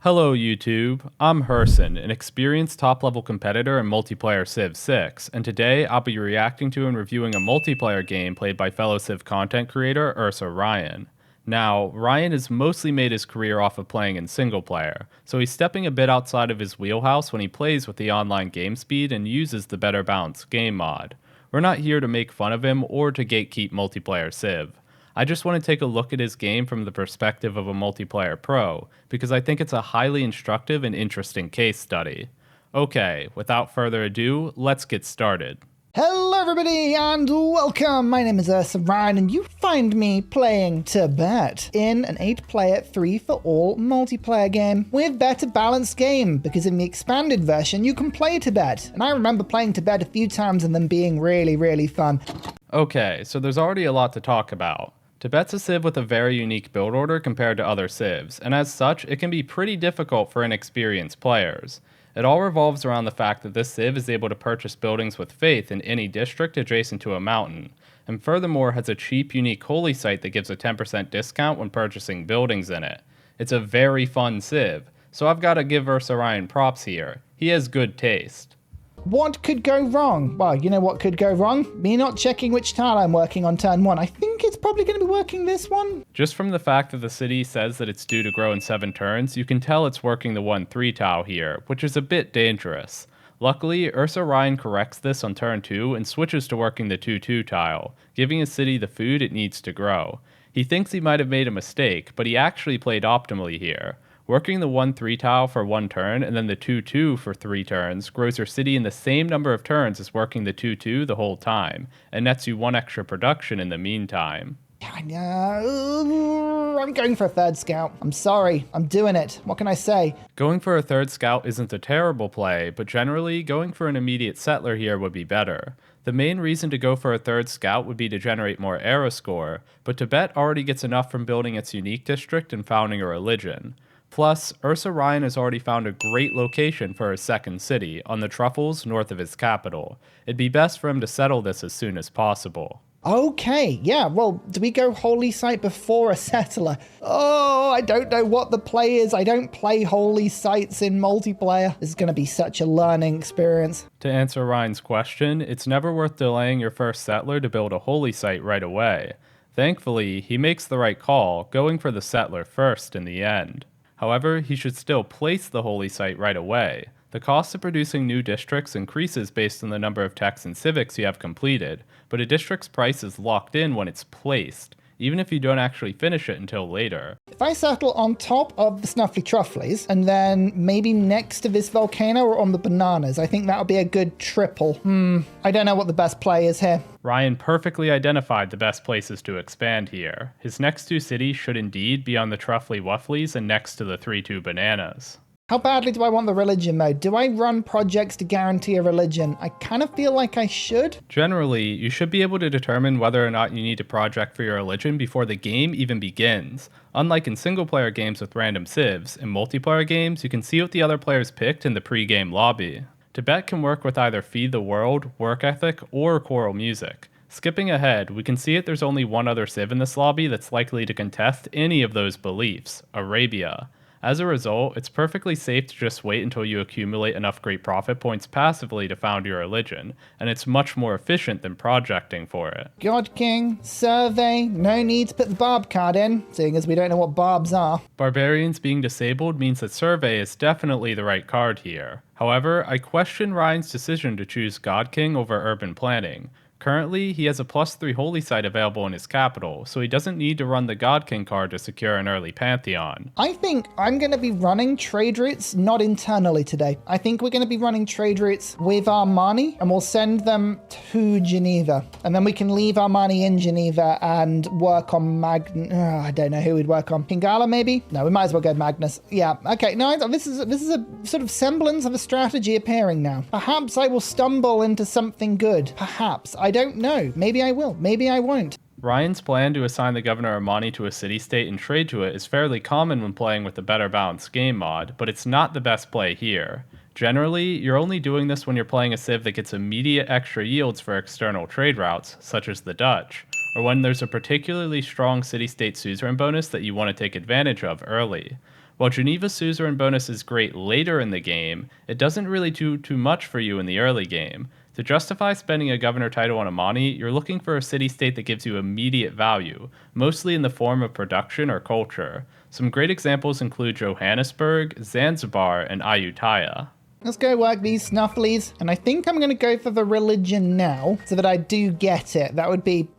Hello YouTube, I'm Herson, an experienced top-level competitor in multiplayer Civ 6, and today I'll be reacting to and reviewing a multiplayer game played by fellow Civ content creator Ryan. Now, Ryan has mostly made his career off of playing in singleplayer, so he's stepping a bit outside of his wheelhouse when he plays with the online game speed and uses the Better Balanced game mod. We're not here to make fun of him or to gatekeep multiplayer Civ. I just want to take a look at his game from the perspective of a multiplayer pro, because I think it's a highly instructive and interesting case study. Okay, without further ado, let's get started. Hello everybody and welcome! My name is Ryan and you find me playing Tibet in an 8-player 3-for-all multiplayer game with Better Balanced game, because in the expanded version you can play Tibet, and I remember playing Tibet a few times and them being really fun. Okay, so there's already a lot to talk about. Tibet's a Civ with a very unique build order compared to other Civs, and as such, it can be pretty difficult for inexperienced players. It all revolves around the fact that this Civ is able to purchase buildings with faith in any district adjacent to a mountain, and furthermore has a cheap, unique holy site that gives a 10% discount when purchasing buildings in it. It's a very fun Civ, so I've got to give Ryan props here. He has good taste. What could go wrong? Well, you know what could go wrong? Me not checking which tile I'm working on turn 1. I think it's probably going to be working this one. Just from the fact that the city says that it's due to grow in 7 turns, you can tell it's working the 1-3 tile here, which is a bit dangerous. Luckily, Ryan corrects this on turn 2 and switches to working the 2-2 tile, giving his city the food it needs to grow. He thinks he might have made a mistake, but he actually played optimally here. Working the 1-3 tile for 1 turn and then the 2-2 for 3 turns grows your city in the same number of turns as working the 2-2 the whole time, and nets you 1 extra production in the meantime. I'm going for a 3rd scout. I'm sorry. I'm doing it. What can I say? Going for a 3rd scout isn't a terrible play, but generally, going for an immediate settler here would be better. The main reason to go for a 3rd scout would be to generate more era score, but Tibet already gets enough from building its unique district and founding a religion. Plus, Ryan has already found a great location for his 2nd city, on the Truffles north of his capital. It'd be best for him to settle this as soon as possible. Okay, yeah, well, do we go holy site before a settler? Oh, I don't know what the play is. I don't play holy sites in multiplayer. This is going to be such a learning experience. To answer Ryan's question, it's never worth delaying your first settler to build a holy site right away. Thankfully, he makes the right call, going for the settler first in the end. However, he should still place the holy site right away. The cost of producing new districts increases based on the number of techs and civics you have completed, but a district's price is locked in when it's placed, even if you don't actually finish it until later. If I settle on top of the Snuffly Trufflies, and then maybe next to this volcano or on the bananas, I think that'll be a good triple. I don't know what the best play is here. Ryan perfectly identified the best places to expand here. His next 2 cities should indeed be on the Truffly Wufflies and next to the 3-2 bananas. How badly do I want the religion mode? Do I run projects to guarantee a religion? I kind of feel like I should. Generally, you should be able to determine whether or not you need a project for your religion before the game even begins. Unlike in single-player games with random civs, in multiplayer games, you can see what the other players picked in the pre-game lobby. Tibet can work with either Feed the World, Work Ethic, or Choral Music. Skipping ahead, we can see that there's only one other civ in this lobby that's likely to contest any of those beliefs, Arabia. As a result, it's perfectly safe to just wait until you accumulate enough great profit points passively to found your religion, and it's much more efficient than projecting for it. God King, Survey, no need to put the barb card in, seeing as we don't know what barbs are. Barbarians being disabled means that Survey is definitely the right card here. However, I question Ryan's decision to choose God King over Urban Planning. Currently, he has a +3 holy site available in his capital, so he doesn't need to run the God King card to secure an early Pantheon. I think I'm going to be running trade routes not internally today. I think we're going to be running trade routes with Armani, and we'll send them to Geneva. And then we can leave Armani in Geneva and work on I don't know who we'd work on. Pingala, maybe? No, we might as well go Magnus. Yeah, okay, no, this is a sort of semblance of a strategy appearing now. Perhaps I will stumble into something good. Perhaps. I don't know. Maybe I will. Maybe I won't. Ryan's plan to assign the Governor Armani to a city-state and trade to it is fairly common when playing with the Better Balanced game mod, but it's not the best play here. Generally, you're only doing this when you're playing a civ that gets immediate extra yields for external trade routes, such as the Dutch, or when there's a particularly strong city-state suzerain bonus that you want to take advantage of early. While Geneva suzerain bonus is great later in the game, it doesn't really do too much for you in the early game. To justify spending a governor title on Amani, you're looking for a city-state that gives you immediate value, mostly in the form of production or culture. Some great examples include Johannesburg, Zanzibar, and Ayutthaya. Let's go work these snufflies. And I think I'm going to go for the religion now so that I do get it. That would be,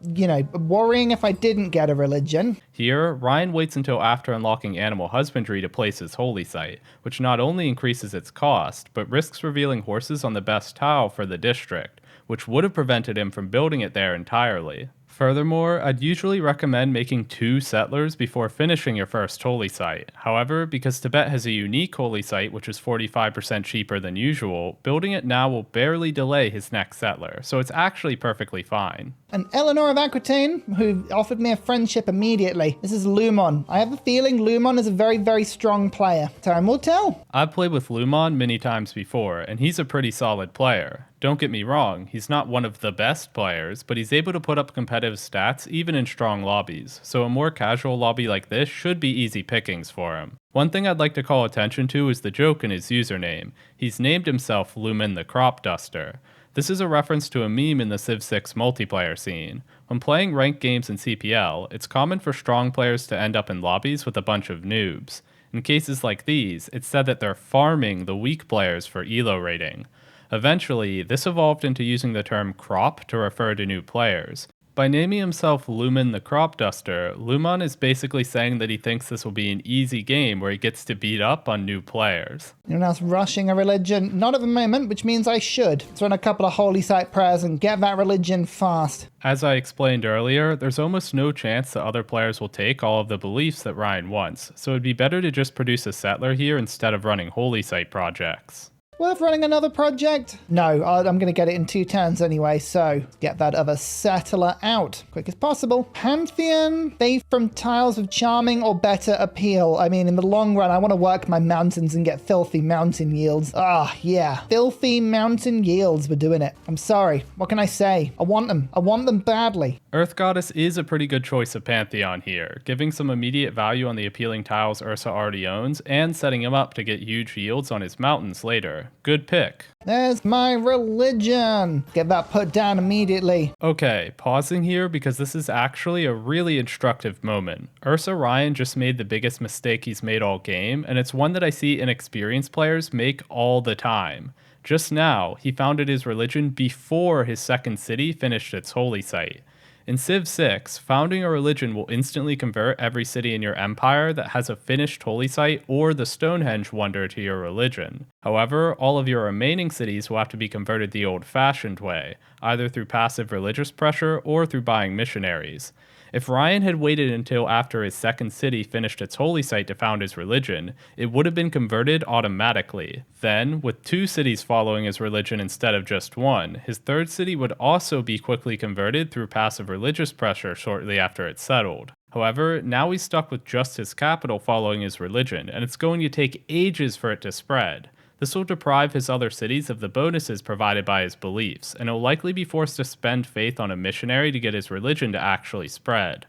worrying if I didn't get a religion. Here, Ryan waits until after unlocking animal husbandry to place his holy site, which not only increases its cost, but risks revealing horses on the best tile for the district, which would have prevented him from building it there entirely. Furthermore, I'd usually recommend making 2 settlers before finishing your first holy site. However, because Tibet has a unique holy site which is 45% cheaper than usual, building it now will barely delay his next settler, so it's actually perfectly fine. And Eleanor of Aquitaine, who offered me a friendship immediately. This is Lumon. I have a feeling Lumon is a very, very strong player. Time will tell. I've played with Lumon many times before, and he's a pretty solid player. Don't get me wrong, he's not one of the best players, but he's able to put up competitive stats even in strong lobbies, so a more casual lobby like this should be easy pickings for him. One thing I'd like to call attention to is the joke in his username. He's named himself Lumen the Crop Duster. This is a reference to a meme in the Civ 6 multiplayer scene. When playing ranked games in CPL, it's common for strong players to end up in lobbies with a bunch of noobs. In cases like these, it's said that they're farming the weak players for elo rating. Eventually, this evolved into using the term crop to refer to new players. By naming himself Lumen the Crop Duster, Lumon is basically saying that he thinks this will be an easy game where he gets to beat up on new players. Anyone else rushing a religion? Not at the moment, which means I should. Let's run a couple of holy site prayers and get that religion fast. As I explained earlier, there's almost no chance that other players will take all of the beliefs that Ryan wants, so it'd be better to just produce a settler here instead of running holy site projects. Worth running another project? No, I'm going to get it in 2 turns anyway, so get that other settler out quick as possible. Pantheon, they from tiles of charming or better appeal. I mean, in the long run, I want to work my mountains and get filthy mountain yields. Yeah, filthy mountain yields. We're doing it. I'm sorry. What can I say? I want them. I want them badly. Earth Goddess is a pretty good choice of Pantheon here, giving some immediate value on the appealing tiles Ursa already owns, and setting him up to get huge yields on his mountains later. Good pick. There's my religion. Get that put down immediately. Okay, pausing here because this is actually a really instructive moment. Ursa Ryan just made the biggest mistake he's made all game, and it's one that I see inexperienced players make all the time. Just now, he founded his religion before his second city finished its holy site. In Civ 6, founding a religion will instantly convert every city in your empire that has a finished holy site or the Stonehenge wonder to your religion. However, all of your remaining cities will have to be converted the old-fashioned way, either through passive religious pressure or through buying missionaries. If Ryan had waited until after his second city finished its holy site to found his religion, it would have been converted automatically. Then, with 2 cities following his religion instead of just 1, his third city would also be quickly converted through passive religious pressure shortly after it settled. However, now he's stuck with just his capital following his religion, and it's going to take ages for it to spread. This will deprive his other cities of the bonuses provided by his beliefs, and he'll likely be forced to spend faith on a missionary to get his religion to actually spread.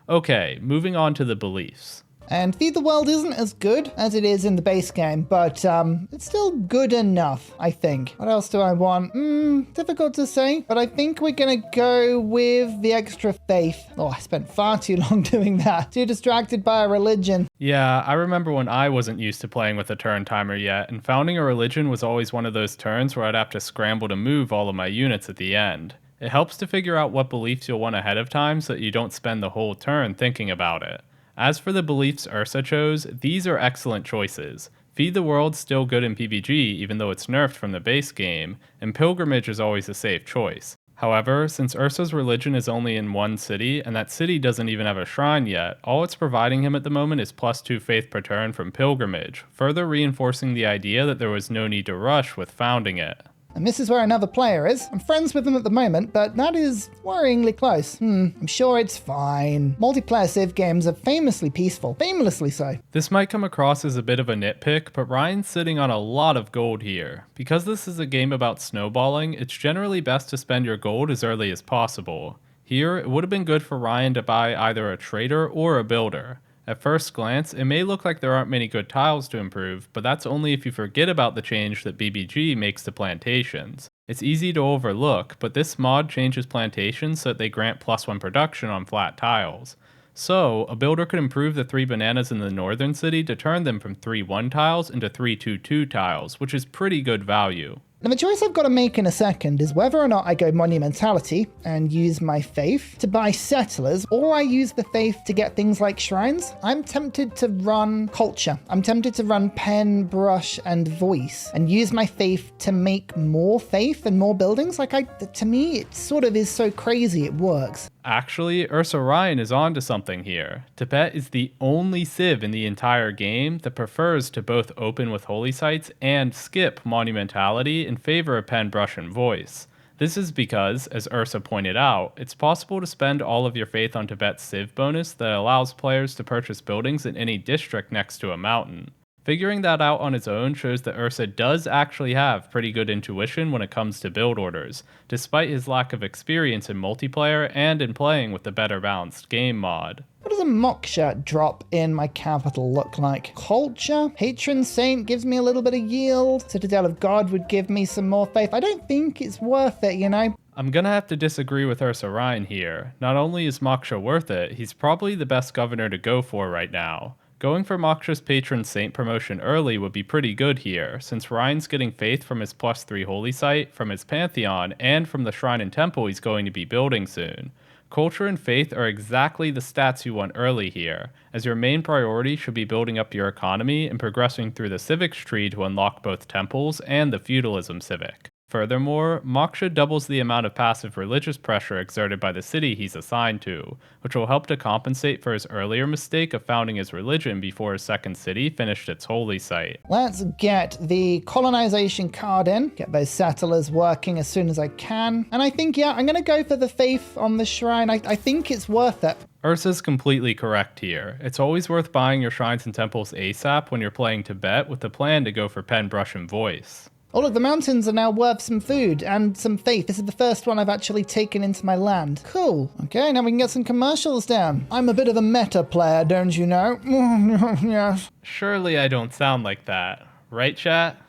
Okay, moving on to the beliefs. And Feed the World isn't as good as it is in the base game, but it's still good enough, I think. What else do I want? Difficult to say, but I think we're gonna go with the extra faith. Oh, I spent far too long doing that. Too distracted by a religion. Yeah, I remember when I wasn't used to playing with a turn timer yet, and founding a religion was always one of those turns where I'd have to scramble to move all of my units at the end. It helps to figure out what beliefs you'll want ahead of time so that you don't spend the whole turn thinking about it. As for the beliefs Ursa chose, these are excellent choices. Feed the World's still good in PvG even though it's nerfed from the base game, and Pilgrimage is always a safe choice. However, since Ursa's religion is only in 1 city, and that city doesn't even have a shrine yet, all it's providing him at the moment is +2 faith per turn from Pilgrimage, further reinforcing the idea that there was no need to rush with founding it. And this is where another player is. I'm friends with them at the moment, but that is worryingly close. I'm sure it's fine. Multiplayer Civ games are famously peaceful. Famously so. This might come across as a bit of a nitpick, but Ryan's sitting on a lot of gold here. Because this is a game about snowballing, it's generally best to spend your gold as early as possible. Here, it would have been good for Ryan to buy either a trader or a builder. At first glance, it may look like there aren't many good tiles to improve, but that's only if you forget about the change that BBG makes to plantations. It's easy to overlook, but this mod changes plantations so that they grant +1 production on flat tiles. So, a builder could improve the 3 bananas in the northern city to turn them from 3-1 tiles into 3-2-2 tiles, which is pretty good value. Now, the choice I've got to make in a second is whether or not I go Monumentality and use my faith to buy settlers, or I use the faith to get things like shrines. I'm tempted to run culture. I'm tempted to run pen, brush, and voice, and use my faith to make more faith and more buildings. To me, it sort of is so crazy it works. Actually, Ursa Ryan is onto something here. Tibet is the only civ in the entire game that prefers to both open with holy sites and skip monumentality in favor of pen, brush, and voice. This is because, as Ursa pointed out, it's possible to spend all of your faith on Tibet's civ bonus that allows players to purchase buildings in any district next to a mountain. Figuring that out on its own shows that Ursa does actually have pretty good intuition when it comes to build orders, despite his lack of experience in multiplayer and in playing with the better balanced game mod. What does a moksha drop in my capital look like? Culture? Patron Saint gives me a little bit of yield. Citadel of God would give me some more faith. I don't think it's worth it, you know? I'm gonna have to disagree with Ursa Ryan here. Not only is Moksha worth it, he's probably the best governor to go for right now. Going for Moksha's Patron Saint promotion early would be pretty good here, since Ryan's getting faith from his +3 holy site, from his pantheon, and from the shrine and temple he's going to be building soon. Culture and faith are exactly the stats you want early here, as your main priority should be building up your economy and progressing through the civics tree to unlock both temples and the feudalism civic. Furthermore, Moksha doubles the amount of passive religious pressure exerted by the city he's assigned to, which will help to compensate for his earlier mistake of founding his religion before his second city finished its holy site. Let's get the colonization card in, get those settlers working as soon as I can, and I think, I'm going to go for the faith on the shrine. I think it's worth it. Ursa's completely correct here. It's always worth buying your shrines and temples ASAP when you're playing Tibet with the plan to go for pen, brush, and voice. Oh look, the mountains are now worth some food and some faith. This is the first one I've actually taken into my land. Cool. Okay, now we can get some commercials down. I'm a bit of a meta player, don't you know? Yes. Surely I don't sound like that. Right, chat?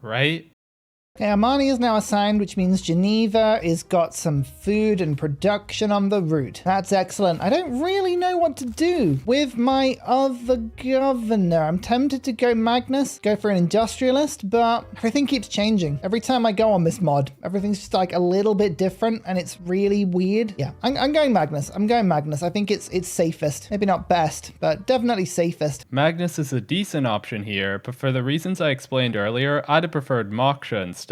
Right? Okay, Armani is now assigned, which means Geneva is got some food and production on the route. That's excellent. I don't really know what to do with my other governor. I'm tempted to go Magnus, go for an industrialist, but everything keeps changing. Every time I go on this mod, everything's just like a little bit different and it's really weird. Yeah, I'm going Magnus. I think it's safest. Maybe not best, but definitely safest. Magnus is a decent option here, but for the reasons I explained earlier, I'd have preferred Moksha instead.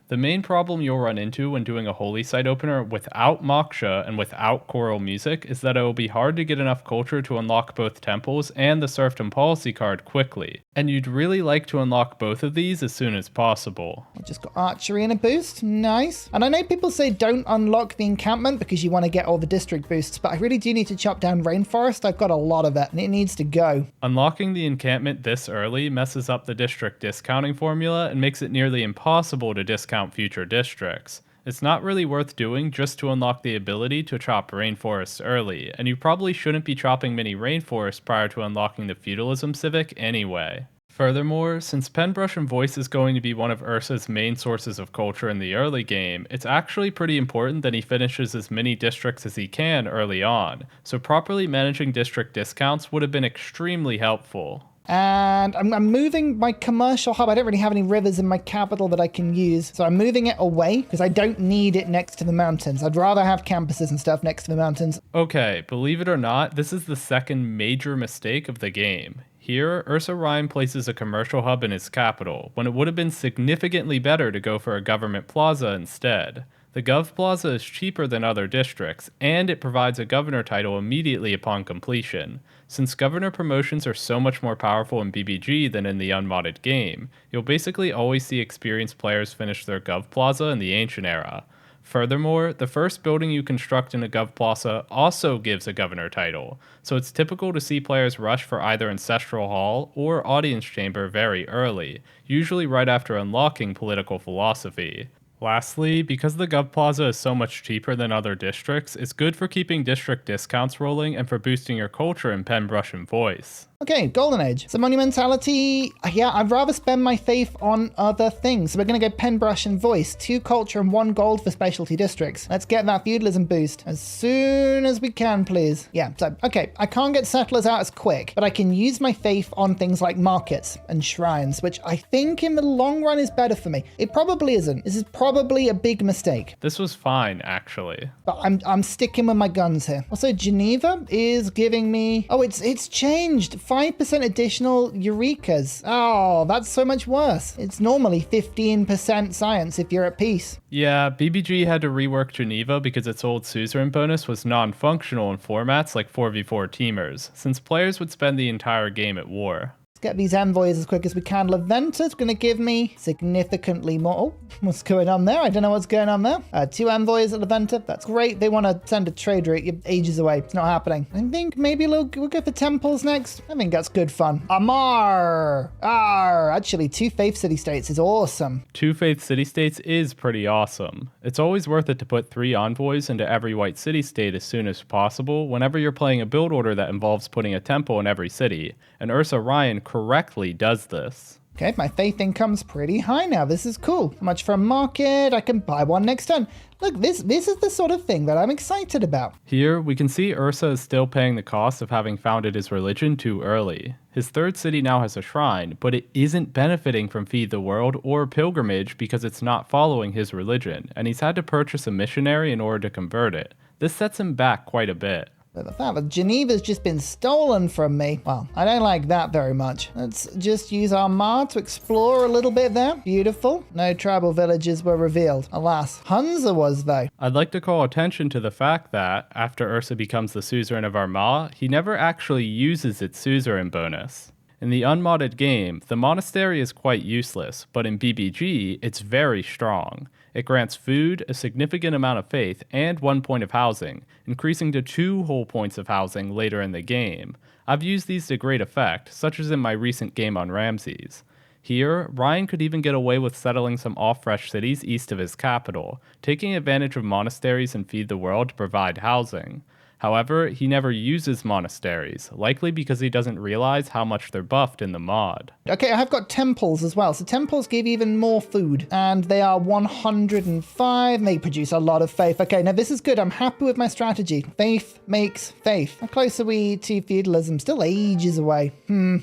The main problem you'll run into when doing a holy site opener without Moksha and without choral music is that it will be hard to get enough culture to unlock both temples and the serfdom policy card quickly, and you'd really like to unlock both of these as soon as possible. I just got archery and a boost, nice. And I know people say don't unlock the encampment because you want to get all the district boosts, but I really do need to chop down rainforest. I've got a lot of it and it needs to go. Unlocking the encampment this early messes up the district discounting formula and makes it nearly impossible to discount future districts. It's not really worth doing just to unlock the ability to chop rainforests early, and you probably shouldn't be chopping many rainforests prior to unlocking the feudalism civic anyway. Furthermore, since Penbrush and Voice is going to be one of Ursa's main sources of culture in the early game, it's actually pretty important that he finishes as many districts as he can early on, so properly managing district discounts would have been extremely helpful. And I'm moving my commercial hub. I don't really have any rivers in my capital that I can use. So I'm moving it away because I don't need it next to the mountains. I'd rather have campuses and stuff next to the mountains. Okay, believe it or not, this is the second major mistake of the game. Here, Ursa Ryan places a commercial hub in his capital, when it would have been significantly better to go for a government plaza instead. The Gov Plaza is cheaper than other districts, and it provides a governor title immediately upon completion. Since governor promotions are so much more powerful in BBG than in the unmodded game, you'll basically always see experienced players finish their Gov Plaza in the ancient era. Furthermore, the first building you construct in a Gov Plaza also gives a governor title, so it's typical to see players rush for either Ancestral Hall or Audience Chamber very early, usually right after unlocking Political Philosophy. Lastly, because the Gov Plaza is so much cheaper than other districts, it's good for keeping district discounts rolling and for boosting your culture in pen, brush, and voice. Okay, Golden Age. So monumentality, yeah, I'd rather spend my faith on other things. So we're going to go pen, brush, and voice. 2 culture and 1 gold for specialty districts. Let's get that feudalism boost as soon as we can, please. Yeah, so, okay, I can't get settlers out as quick, but I can use my faith on things like markets and shrines, which I think in the long run is better for me. It probably isn't. This is probably a big mistake. This was fine, actually. But I'm sticking with my guns here. Also, Geneva is giving me... Oh, it's changed. 5% additional Eurekas. Oh, that's so much worse. It's normally 15% science if you're at peace. Yeah, BBG had to rework Geneva because its old suzerain bonus was non-functional in formats like 4v4 teamers, since players would spend the entire game at war. Get these envoys as quick as we can. Leventa's going to give me significantly more. Oh, what's going on there? I don't know what's going on there. 2 envoys at Leventa. That's great. They want to send a trade route. You're ages away. It's not happening. I think maybe we'll go for temples next. I think that's good fun. Amar! Actually, 2 faith city-states is awesome. 2 faith city-states is pretty awesome. It's always worth it to put 3 envoys into every white city-state as soon as possible whenever you're playing a build order that involves putting a temple in every city, and Ursa Ryan correctly does this. Okay, my faith income's pretty high now. This is cool. How much for a market? I can buy one next turn. Look, this is the sort of thing that I'm excited about. Here, we can see Ursa is still paying the cost of having founded his religion too early. His 3rd city now has a shrine, but it isn't benefiting from Feed the World or Pilgrimage because it's not following his religion, and he's had to purchase a missionary in order to convert it. This sets him back quite a bit. But the fact that Geneva's just been stolen from me, well, I don't like that very much. Let's just use our Ma to explore a little bit there. Beautiful. No tribal villages were revealed. Alas, Hunza was, though. I'd like to call attention to the fact that, after Ursa becomes the suzerain of Armagh, he never actually uses its suzerain bonus. In the unmodded game, the monastery is quite useless, but in BBG, it's very strong. It grants food, a significant amount of faith, and 1 point of housing, increasing to 2 whole points of housing later in the game. I've used these to great effect, such as in my recent game on Ramses. Here, Ryan could even get away with settling some off-fresh cities east of his capital, taking advantage of monasteries and Feed the World to provide housing. However, he never uses monasteries, likely because he doesn't realize how much they're buffed in the mod. Okay, I have got temples as well. So temples give even more food, and they are 105, and they produce a lot of faith. Okay, now this is good. I'm happy with my strategy. Faith makes faith. How close are we to feudalism? Still ages away.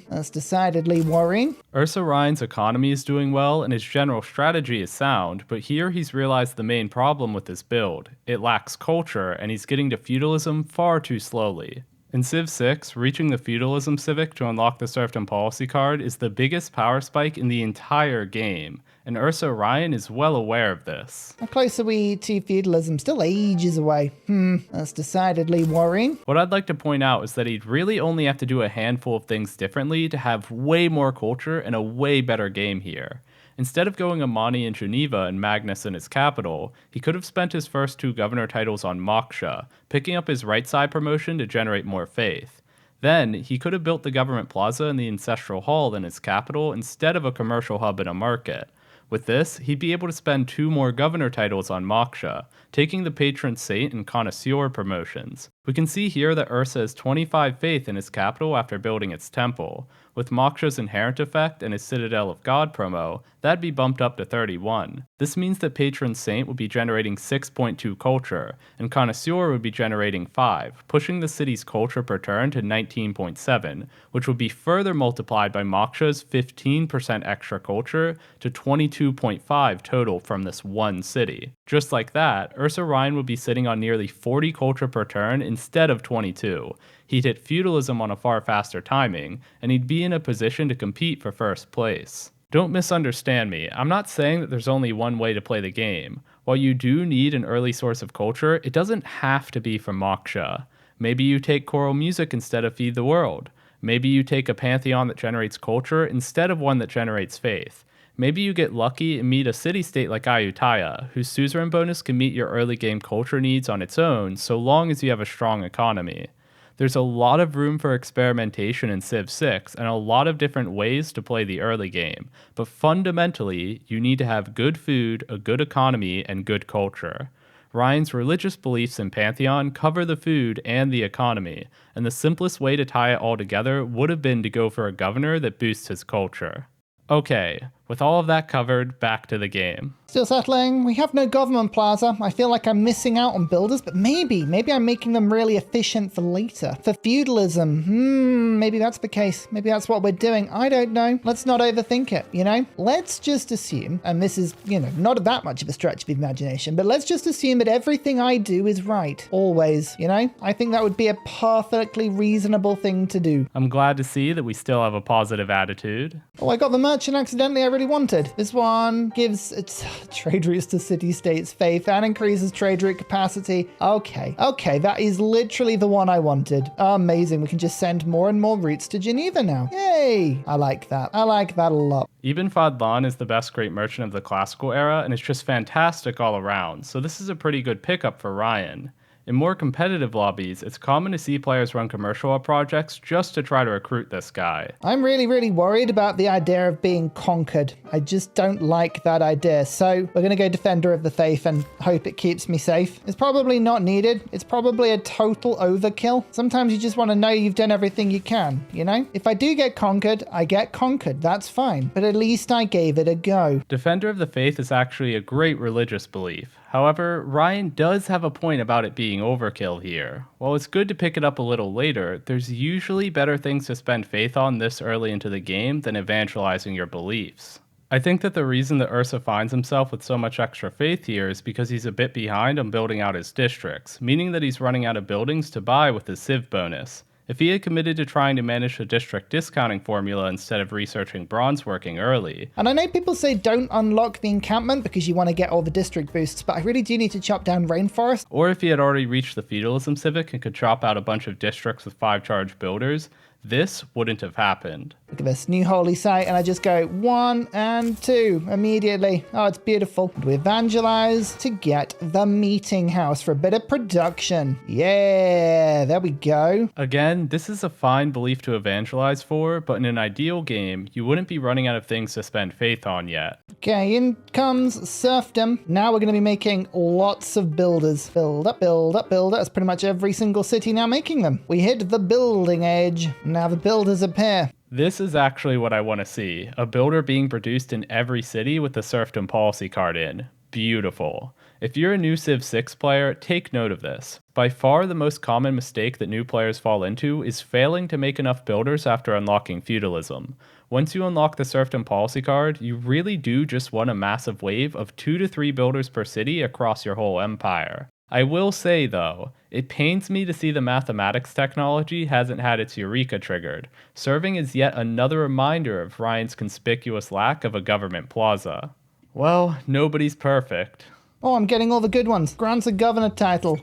That's decidedly worrying. Ursa Ryan's economy is doing well, and his general strategy is sound, but here he's realized the main problem with his build. It lacks culture, and he's getting to feudalism far too slowly. In Civ 6, reaching the Feudalism Civic to unlock the Serfdom Policy card is the biggest power spike in the entire game, and Ursa Ryan is well aware of this. How close are we to feudalism? Still ages away. That's decidedly worrying. What I'd like to point out is that he'd really only have to do a handful of things differently to have way more culture and a way better game here. Instead of going Amani in Geneva and Magnus in his capital, he could have spent his first 2 governor titles on Moksha, picking up his right side promotion to generate more faith. Then, he could have built the government plaza in the ancestral hall in his capital instead of a commercial hub and a market. With this, he'd be able to spend 2 more governor titles on Moksha, taking the patron saint and connoisseur promotions. We can see here that Ursa has 25 faith in his capital after building its temple. With Moksha's inherent effect and his Citadel of God promo, that'd be bumped up to 31. This means that Patron Saint would be generating 6.2 culture, and Connoisseur would be generating 5, pushing the city's culture per turn to 19.7, which would be further multiplied by Moksha's 15% extra culture to 22.5 total from this one city. Just like that, Ursa Ryan would be sitting on nearly 40 culture per turn instead of 22. He'd hit feudalism on a far faster timing, and he'd be in a position to compete for first place. Don't misunderstand me, I'm not saying that there's only one way to play the game. While you do need an early source of culture, it doesn't have to be from Moksha. Maybe you take choral music instead of Feed the World. Maybe you take a pantheon that generates culture instead of one that generates faith. Maybe you get lucky and meet a city-state like Ayutthaya, whose suzerain bonus can meet your early game culture needs on its own so long as you have a strong economy. There's a lot of room for experimentation in Civ 6 and a lot of different ways to play the early game, but fundamentally, you need to have good food, a good economy, and good culture. Ryan's religious beliefs and pantheon cover the food and the economy, and the simplest way to tie it all together would have been to go for a governor that boosts his culture. Okay, with all of that covered, back to the game. Still settling. We have no government plaza. I feel like I'm missing out on builders, but maybe I'm making them really efficient for later. For feudalism, maybe that's the case. Maybe that's what we're doing. I don't know. Let's not overthink it, you know? Let's just assume, and this is, not that much of a stretch of the imagination, but let's just assume that everything I do is right. Always, I think that would be a perfectly reasonable thing to do. I'm glad to see that we still have a positive attitude. Oh, I got the merchant accidentally I really wanted. This one gives its trade routes to city-states faith and increases trade route capacity. Okay, that is literally the one I wanted. Amazing, we can just send more and more routes to Geneva now. Yay! I like that a lot. Ibn Fadlan is the best great merchant of the classical era, and it's just fantastic all around, so this is a pretty good pickup for Ryan. In more competitive lobbies, it's common to see players run commercial projects just to try to recruit this guy. I'm really, really worried about the idea of being conquered. I just don't like that idea. So we're going to go Defender of the Faith and hope it keeps me safe. It's probably not needed. It's probably a total overkill. Sometimes you just want to know you've done everything you can, If I do get conquered, I get conquered. That's fine. But at least I gave it a go. Defender of the Faith is actually a great religious belief. However, Ryan does have a point about it being overkill here. While it's good to pick it up a little later, there's usually better things to spend faith on this early into the game than evangelizing your beliefs. I think that the reason that Ursa finds himself with so much extra faith here is because he's a bit behind on building out his districts, meaning that he's running out of buildings to buy with his Civ bonus. If he had committed to trying to manage the district discounting formula instead of researching bronze working early. And I know people say don't unlock the encampment because you want to get all the district boosts, but I really do need to chop down rainforest. Or if he had already reached the feudalism civic and could chop out a bunch of districts with 5 charge builders, this wouldn't have happened. Look at this new holy site, and I just go 1 and 2 immediately. Oh, it's beautiful. And we evangelize to get the meeting house for a bit of production. Yeah, there we go. Again, this is a fine belief to evangelize for, but in an ideal game, you wouldn't be running out of things to spend faith on yet. Okay, in comes serfdom. Now we're going to be making lots of builders. Build up, build up, build up. That's pretty much every single city now making them. We hit the building age. Now the builders appear. This is actually what I want to see. A builder being produced in every city with the serfdom policy card in. Beautiful. If you're a new Civ 6 player, take note of this. By far the most common mistake that new players fall into is failing to make enough builders after unlocking feudalism. Once you unlock the serfdom policy card, you really do just want a massive wave of 2 to 3 builders per city across your whole empire. I will say, though, it pains me to see the mathematics technology hasn't had its Eureka triggered, serving as yet another reminder of Ryan's conspicuous lack of a government plaza. Well, nobody's perfect. Oh, I'm getting all the good ones. Grants a governor title.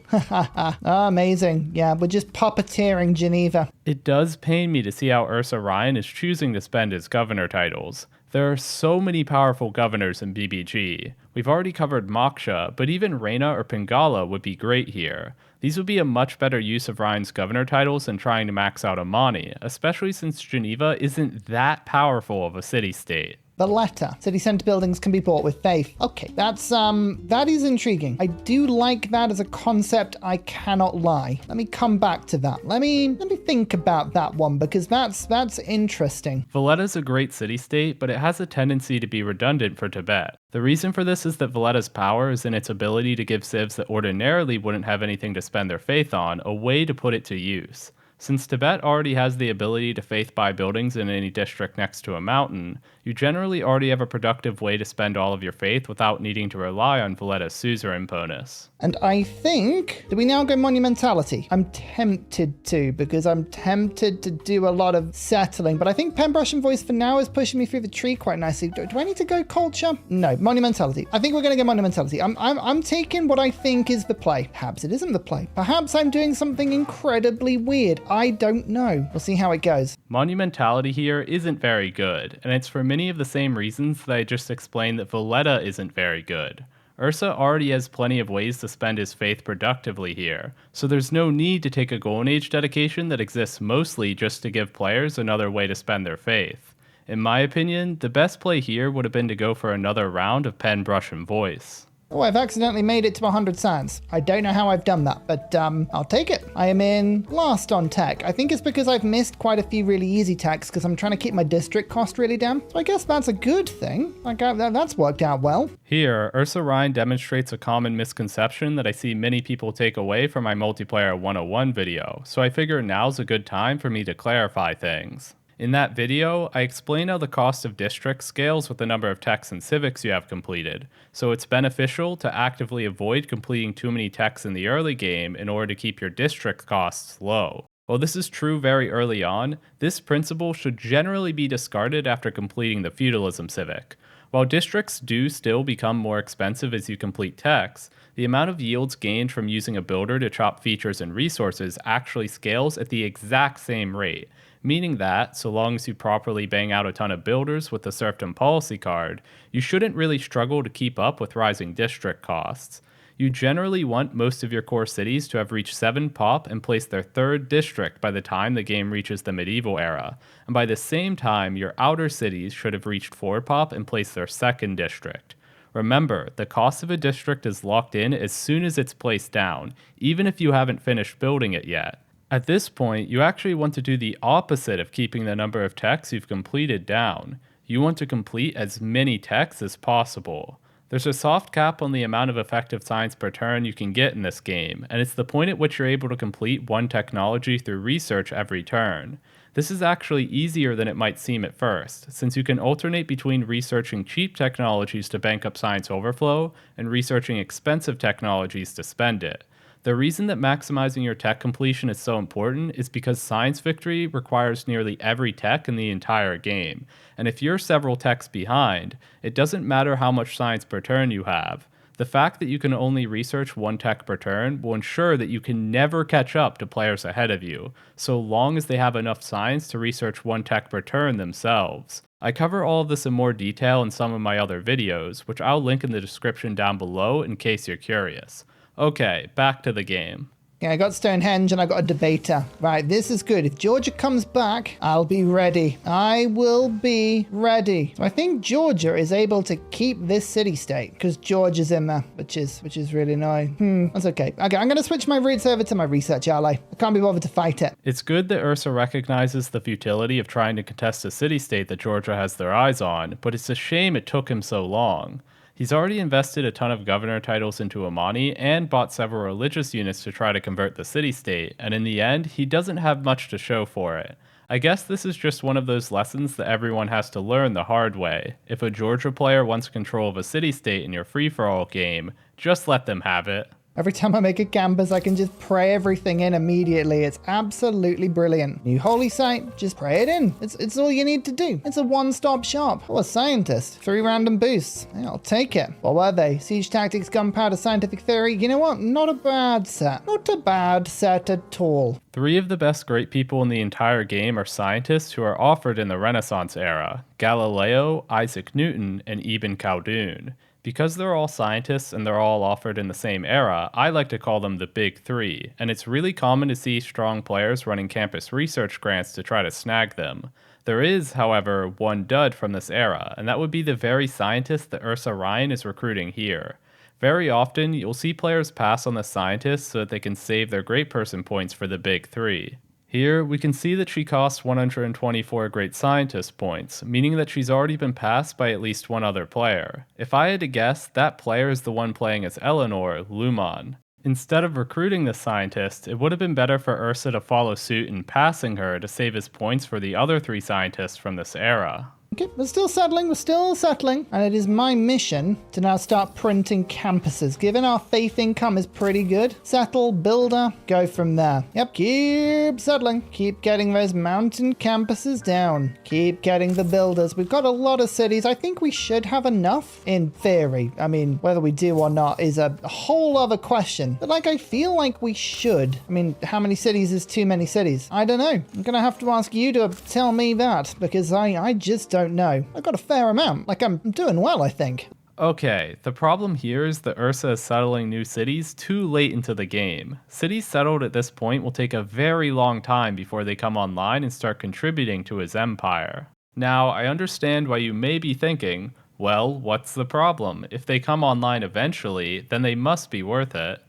Amazing. Yeah, we're just puppeteering Geneva. It does pain me to see how Ursa Ryan is choosing to spend his governor titles. There are so many powerful governors in BBG. We've already covered Moksha, but even Reina or Pingala would be great here. These would be a much better use of Ryan's governor titles than trying to max out Amani, especially since Geneva isn't that powerful of a city-state. The letter. City centre buildings can be bought with faith. Okay, that is intriguing. I do like that as a concept, I cannot lie. Let me come back to that. Let me think about that one, because that's interesting. Valletta's a great city-state, but it has a tendency to be redundant for Tibet. The reason for this is that Valletta's power is in its ability to give civs that ordinarily wouldn't have anything to spend their faith on a way to put it to use. Since Tibet already has the ability to faith buy buildings in any district next to a mountain, you generally already have a productive way to spend all of your faith without needing to rely on Valletta's suzerain bonus. And I think, do we now go monumentality? I'm tempted to, because I'm tempted to do a lot of settling, but I think Penbrush and Voice for now is pushing me through the tree quite nicely. Do I need to go culture? No, monumentality. I think we're going to go monumentality. I'm taking what I think is the play. Perhaps it isn't the play. Perhaps I'm doing something incredibly weird. I don't know. We'll see how it goes. Monumentality here isn't very good, and it's for many of the same reasons that I just explained that Valletta isn't very good. Ursa already has plenty of ways to spend his faith productively here, so there's no need to take a Golden Age dedication that exists mostly just to give players another way to spend their faith. In my opinion, the best play here would have been to go for another round of pen, brush, and voice. Oh, I've accidentally made it to 100 science. I don't know how I've done that, but I'll take it. I am in last on tech. I think it's because I've missed quite a few really easy techs because I'm trying to keep my district cost really down. So I guess that's a good thing. Like that's worked out well. Here, Ursa Ryan demonstrates a common misconception that I see many people take away from my Multiplayer 101 video, so I figure now's a good time for me to clarify things. In that video, I explain how the cost of districts scales with the number of techs and civics you have completed, so it's beneficial to actively avoid completing too many techs in the early game in order to keep your district costs low. While this is true very early on, this principle should generally be discarded after completing the feudalism civic. While districts do still become more expensive as you complete techs, the amount of yields gained from using a builder to chop features and resources actually scales at the exact same rate, meaning that, so long as you properly bang out a ton of builders with the serfdom policy card, you shouldn't really struggle to keep up with rising district costs. You generally want most of your core cities to have reached 7 pop and placed their 3rd district by the time the game reaches the medieval era, and by the same time your outer cities should have reached 4 pop and placed their 2nd district. Remember, the cost of a district is locked in as soon as it's placed down, even if you haven't finished building it yet. At this point, you actually want to do the opposite of keeping the number of techs you've completed down. You want to complete as many techs as possible. There's a soft cap on the amount of effective science per turn you can get in this game, and it's the point at which you're able to complete one technology through research every turn. This is actually easier than it might seem at first, since you can alternate between researching cheap technologies to bank up science overflow and researching expensive technologies to spend it. The reason that maximizing your tech completion is so important is because science victory requires nearly every tech in the entire game, and if you're several techs behind, it doesn't matter how much science per turn you have. The fact that you can only research one tech per turn will ensure that you can never catch up to players ahead of you, so long as they have enough science to research one tech per turn themselves. I cover all of this in more detail in some of my other videos, which I'll link in the description down below in case you're curious. Okay, back to the game. Yeah, I got Stonehenge and I got a debater. Right, this is good. If Georgia comes back, I'll be ready. I will be ready. So I think Georgia is able to keep this city-state because Georgia's in there, which is really annoying. That's okay. Okay, I'm going to switch my roots over to my research ally. I can't be bothered to fight it. It's good that Ursa recognizes the futility of trying to contest a city-state that Georgia has their eyes on, but it's a shame it took him so long. He's already invested a ton of governor titles into Amani and bought several religious units to try to convert the city-state, and in the end, he doesn't have much to show for it. I guess this is just one of those lessons that everyone has to learn the hard way. If a Georgia player wants control of a city-state in your free-for-all game, just let them have it. Every time I make a campus, I can just pray everything in immediately. It's absolutely brilliant. New holy site, just pray it in. It's all you need to do. It's a one-stop shop. Oh, a scientist. 3 random boosts. Yeah, I'll take it. What were they? Siege tactics, gunpowder, scientific theory. You know what? Not a bad set. Not a bad set at all. 3 of the best great people in the entire game are scientists who are offered in the Renaissance era: Galileo, Isaac Newton, and Ibn Khaldun. Because they're all scientists and they're all offered in the same era, I like to call them the Big Three, and it's really common to see strong players running campus research grants to try to snag them. There is, however, one dud from this era, and that would be the very scientist that Ursa Ryan is recruiting here. Very often, you'll see players pass on the scientists so that they can save their great person points for the Big Three. Here, we can see that she costs 124 Great Scientist points, meaning that she's already been passed by at least one other player. If I had to guess, that player is the one playing as Eleanor, Luman. Instead of recruiting the scientist, it would have been better for Ursa to follow suit in passing her to save his points for the other 3 scientists from this era. Okay, we're still settling, and it is my mission to now start printing campuses. Given our faith income is pretty good, settle, builder, go from there. Yep, keep settling, keep getting those mountain campuses down, keep getting the builders. We've got a lot of cities. I think we should have enough in theory. I mean, whether we do or not is a whole other question, but I feel like we should. I mean, how many cities is too many cities? I don't know. I'm gonna have to ask you to tell me that, because I just don't know. I've got a fair amount. I'm doing well, I think. Okay, the problem here is that Ursa is settling new cities too late into the game. Cities settled at this point will take a very long time before they come online and start contributing to his empire. Now, I understand why you may be thinking, well, what's the problem? If they come online eventually, then they must be worth it.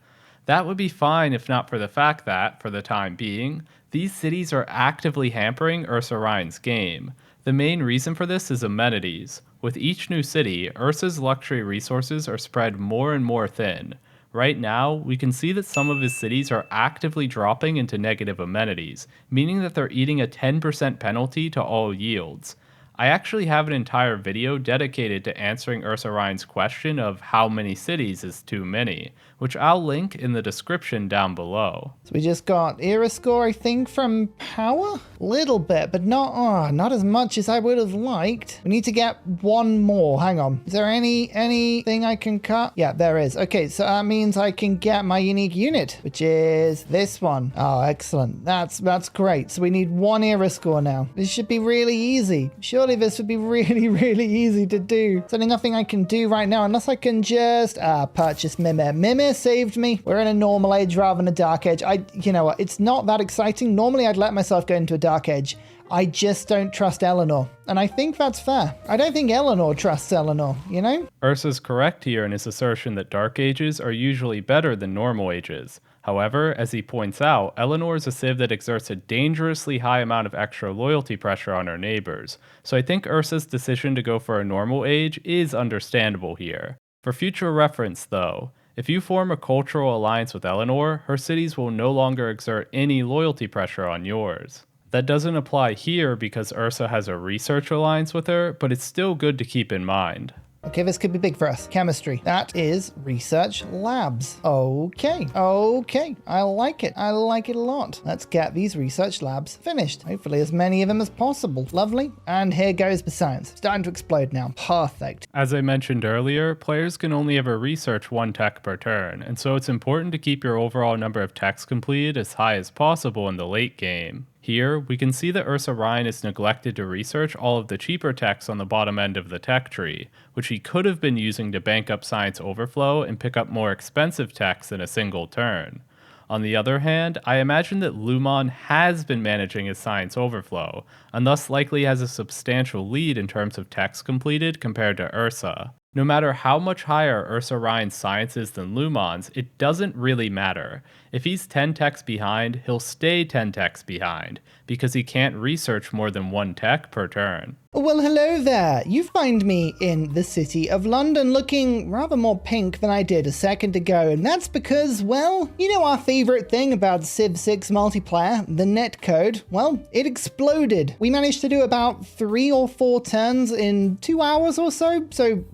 That would be fine if not for the fact that, for the time being, these cities are actively hampering Ursa Ryan's game. The main reason for this is amenities. With each new city, Ursa's luxury resources are spread more and more thin. Right now, we can see that some of his cities are actively dropping into negative amenities, meaning that they're eating a 10% penalty to all yields. I actually have an entire video dedicated to answering Ursa Ryan's question of how many cities is too many, which I'll link in the description down below. So we just got era score, I think, from power? Little bit, but not as much as I would have liked. We need to get one more. Hang on. Is there anything I can cut? Yeah, there is. Okay, so that means I can get my unique unit, which is this one. Oh, excellent. That's great. So we need one era score now. This should be really easy. Surely this would be really, really easy to do. There's only nothing I can do right now unless I can just purchase Mimir. Mimir saved me. We're in a normal age rather than a dark age. You know what? It's not that exciting. Normally I'd let myself go into a dark age. I just don't trust Eleanor. And I think that's fair. I don't think Eleanor trusts Eleanor, you know? Ursa's correct here in his assertion that dark ages are usually better than normal ages. However, as he points out, Eleanor is a civ that exerts a dangerously high amount of extra loyalty pressure on her neighbors, so I think Ursa's decision to go for a normal age is understandable here. For future reference, though, if you form a cultural alliance with Eleanor, her cities will no longer exert any loyalty pressure on yours. That doesn't apply here because Ursa has a research alliance with her, but it's still good to keep in mind. Okay, this could be big for us. Chemistry. That is research labs. Okay. I like it. I like it a lot. Let's get these research labs finished. Hopefully as many of them as possible. Lovely. And here goes the science. Starting to explode now. Perfect. As I mentioned earlier, players can only ever research one tech per turn, and so it's important to keep your overall number of techs completed as high as possible in the late game. Here, we can see that Ursa Ryan is neglected to research all of the cheaper techs on the bottom end of the tech tree, which he could have been using to bank up science overflow and pick up more expensive techs in a single turn. On the other hand, I imagine that Lumon has been managing his science overflow, and thus likely has a substantial lead in terms of techs completed compared to Ursa. No matter how much higher Ursa Ryan's science is than Lumon's, it doesn't really matter. If he's 10 techs behind, he'll stay 10 techs behind, because he can't research more than one tech per turn. Well, hello there. You find me in the city of London looking rather more pink than I did a second ago, and that's because, well, you know our favorite thing about Civ 6 multiplayer, the netcode? Well, it exploded. We managed to do about 3 or 4 turns in 2 hours or so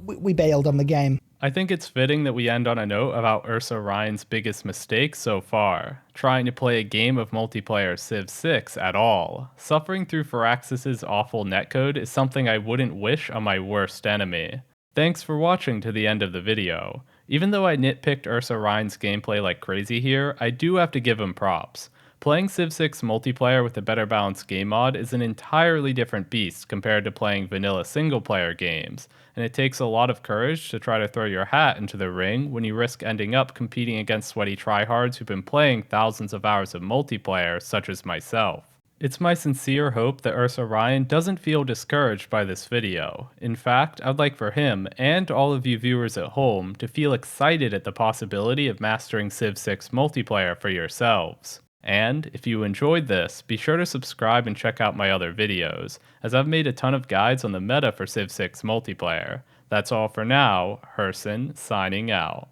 we bailed on the game. I think it's fitting that we end on a note about Ursa Ryan's biggest mistake so far, trying to play a game of multiplayer Civ 6 at all. Suffering through Firaxis's awful netcode is something I wouldn't wish on my worst enemy. Thanks for watching to the end of the video. Even though I nitpicked Ursa Ryan's gameplay like crazy here, I do have to give him props. Playing Civ 6 multiplayer with a better balanced game mod is an entirely different beast compared to playing vanilla single-player games, and it takes a lot of courage to try to throw your hat into the ring when you risk ending up competing against sweaty tryhards who've been playing thousands of hours of multiplayer, such as myself. It's my sincere hope that Ursa Ryan doesn't feel discouraged by this video. In fact, I'd like for him, and all of you viewers at home, to feel excited at the possibility of mastering Civ 6 multiplayer for yourselves. And if you enjoyed this, be sure to subscribe and check out my other videos, as I've made a ton of guides on the meta for Civ 6 multiplayer. That's all for now. Herson signing out.